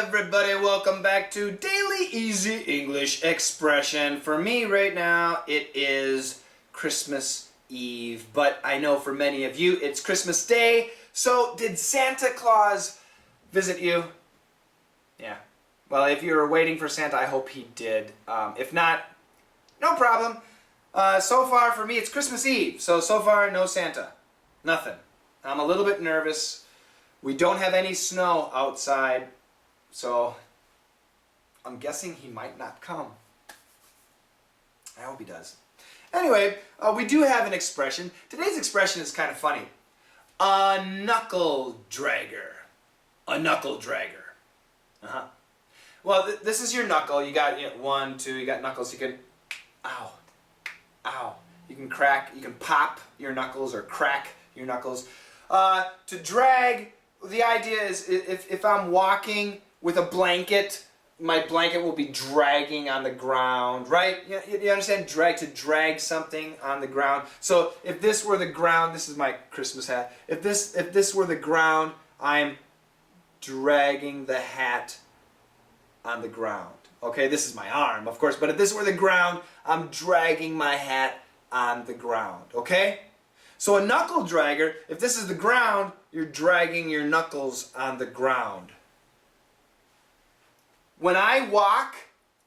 everybody, welcome back to Daily Easy English Expression. For me right now, it is Christmas Eve, but I know for many of you, it's Christmas Day. So, did Santa Claus visit you? Yeah. Well, if you were waiting for Santa, I hope he did. If not, no problem. So far for me, it's Christmas Eve. So far, no Santa. Nothing. I'm a little bit nervous. We don't have any snow outside, so I'm guessing he might not come. I hope he does. Anyway, we do have an expression. Today's expression is kind of funny. A knuckle dragger. A knuckle dragger. Well, this is your knuckle. You got one, two, you got knuckles. You can, ow, ow. You can crack, you can pop your knuckles or crack your knuckles. To drag, the idea is if I'm walking with a blanket, my blanket will be dragging on the ground, right? You understand? To drag something on the ground. So if this were the ground, this is my Christmas hat. If this were the ground, I'm dragging the hat on the ground. Okay, this is my arm, of course, but if this were the ground, I'm dragging my hat on the ground. Okay? So a knuckle dragger, if this is the ground, you're dragging your knuckles on the ground. When I walk,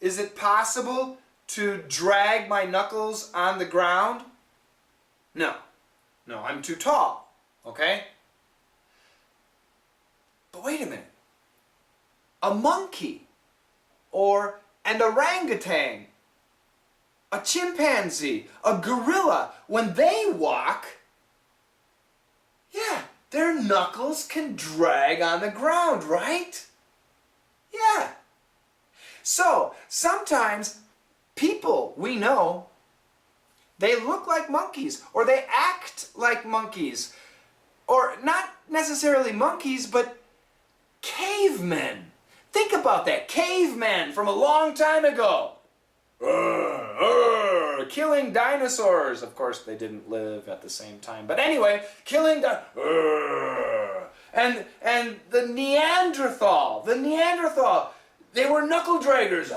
is it possible to drag my knuckles on the ground? No. No, I'm too tall. Okay? But wait a minute. A monkey or an orangutan, a chimpanzee, a gorilla, when they walk, yeah, their knuckles can drag on the ground, right? Yeah. So, sometimes people we know, they look like monkeys, or they act like monkeys, or not necessarily monkeys, but cavemen. Think about that, cavemen from a long time ago. Killing dinosaurs. Of course, they didn't live at the same time. But anyway, killing and the Neanderthal. They were knuckle draggers.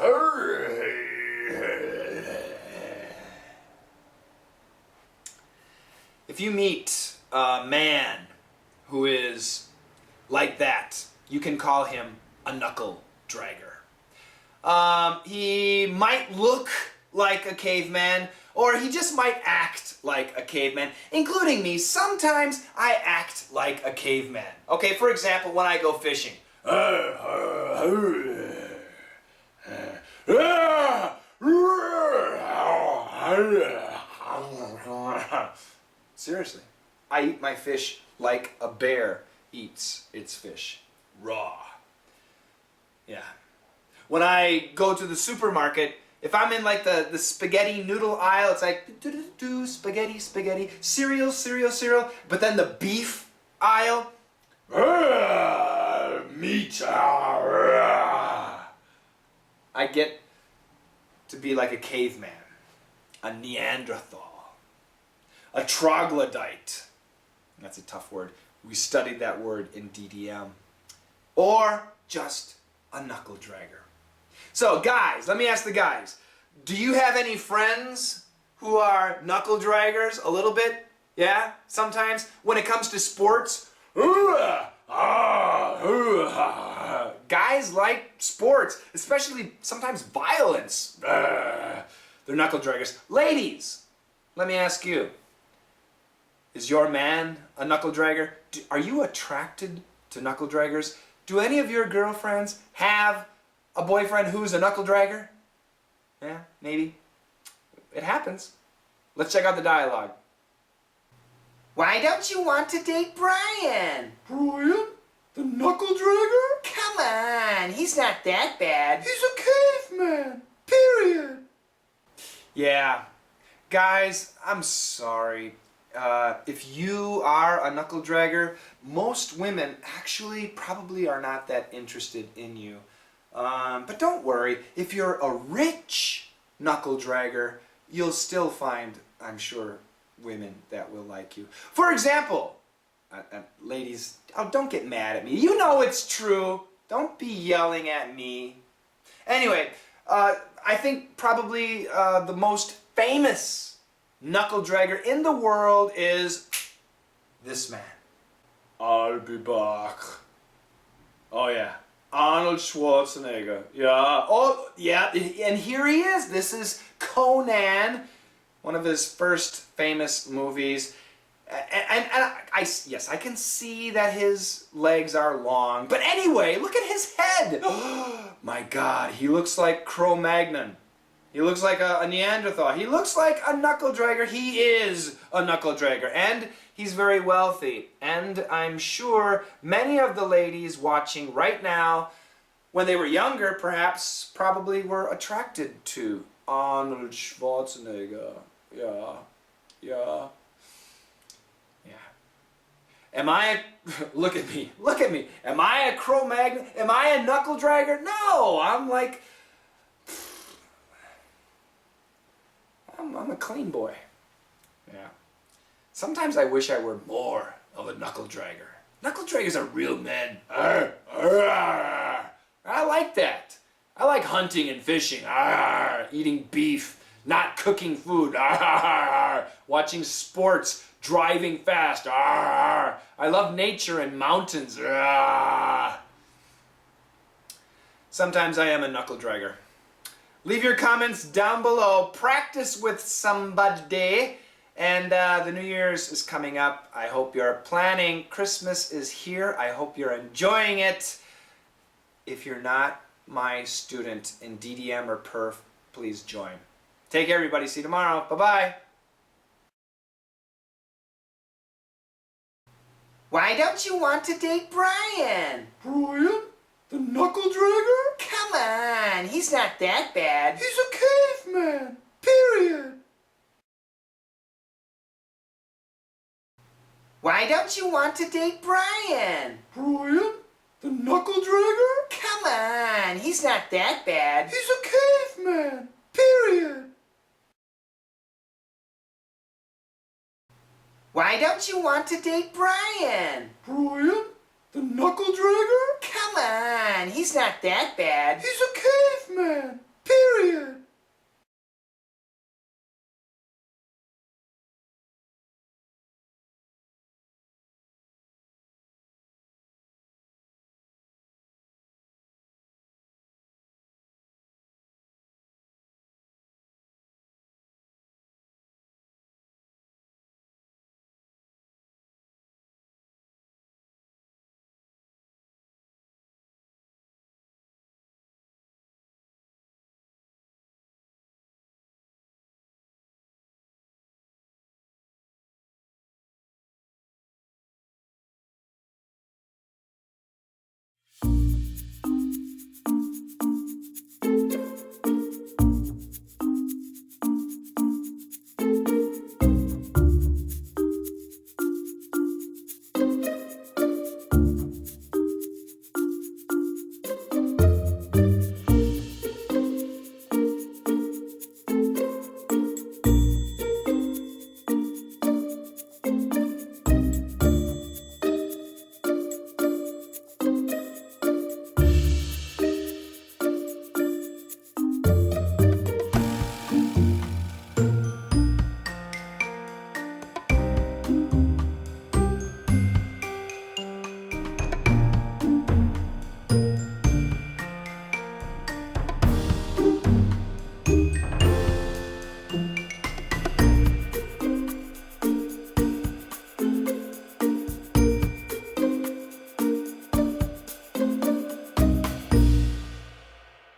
If you meet a man who is like that, you can call him a knuckle dragger. He might look like a caveman, or he just might act like a caveman, including me. Sometimes I act like a caveman. Okay, for example, when I go fishing. Seriously, I eat my fish like a bear eats its fish, raw. Yeah. When I go to the supermarket, if I'm in like the spaghetti noodle aisle, it's like spaghetti, cereal. But then the beef aisle, meat. I get to be like a caveman, a Neanderthal, a troglodyte. That's a tough word. We studied that word in DDM. Or just a knuckle dragger. So guys, let me ask the guys, do you have any friends who are knuckle draggers a little bit? Yeah? Sometimes when it comes to sports, guys like sports, especially sometimes violence. They're knuckle draggers. Ladies, let me ask you, is your man a knuckle dragger? Are you attracted to knuckle draggers? Do any of your girlfriends have a boyfriend who's a knuckle dragger? Yeah, maybe. It happens. Let's check out the dialogue. Why don't you want to date Brian? Brian? The knuckle dragger? Come on, he's not that bad. He's a caveman. Period. Yeah. Guys, I'm sorry. If you are a knuckle dragger, most women actually probably are not that interested in you. But don't worry, if you're a rich knuckle dragger, you'll still find, I'm sure, women that will like you. For example, ladies, oh, don't get mad at me. You know it's true. Don't be yelling at me. Anyway, I think probably the most famous knuckle dragger in the world is this man. I'll be back. Oh yeah, Arnold Schwarzenegger. Yeah. Oh, yeah, and here he is. This is Conan, one of his first famous movies. Yes, I can see that his legs are long. But anyway, look at his head. My God, he looks like Cro-Magnon. He looks like a Neanderthal. He looks like a knuckle dragger. He is a knuckle dragger. And he's very wealthy. And I'm sure many of the ladies watching right now, when they were younger, perhaps, probably were attracted to Arnold Schwarzenegger. Yeah. Yeah. Am I look at me. Am I a Cro-Magnon? Am I a knuckle dragger? No, I'm like, I'm a clean boy. Yeah. Sometimes I wish I were more of a knuckle dragger. Knuckle draggers are real men. Arr, arr, arr. I like that. I like hunting and fishing. Arr, eating beef, not cooking food. Arr, watching sports. Driving fast. Arr! I love nature and mountains. Arr! Sometimes I am a knuckle dragger. Leave your comments down below. Practice with somebody. And the New Year's is coming up. I hope you're planning. Christmas is here. I hope you're enjoying it. If you're not my student in DDM or Perf, please join. Take care, everybody. See you tomorrow. Bye-bye. Why don't you want to date Brian? Brian? The knuckle dragger? Come on, he's not that bad. He's a caveman. Period. Why don't you want to date Brian? Brian? The knuckle dragger? Come on, he's not that bad. He's a caveman. Period. Why don't you want to date Brian? Brian? The knuckle dragger? Come on, he's not that bad. He's a caveman.